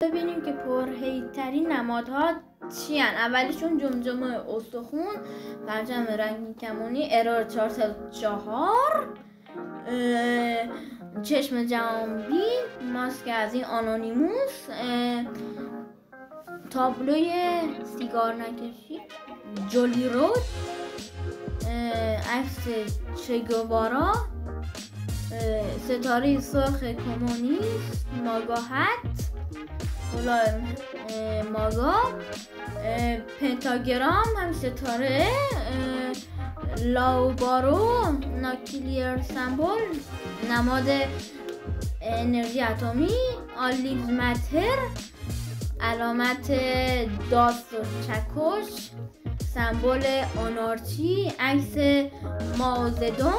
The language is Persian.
ببینیم که پرهی‌ترین نمادها چی هن. اولیشون جمجمه استخون، پرچم رنگین کمونی، ارور 404، چشم جهانبین، ماسک از این آنونیموس، تابلوی سیگار نکشی جولی رود، عکس چگوارا، ستاره سرخ کمونیست، ماگاهت ماگا، پنتاگرام هم ستاره، لاوبارو ناکلیر سمبل نماد انرژی اتمی، آلیوز متر علامت داست و چکش، سمبل آنارچی، عکس ماوزدونگ.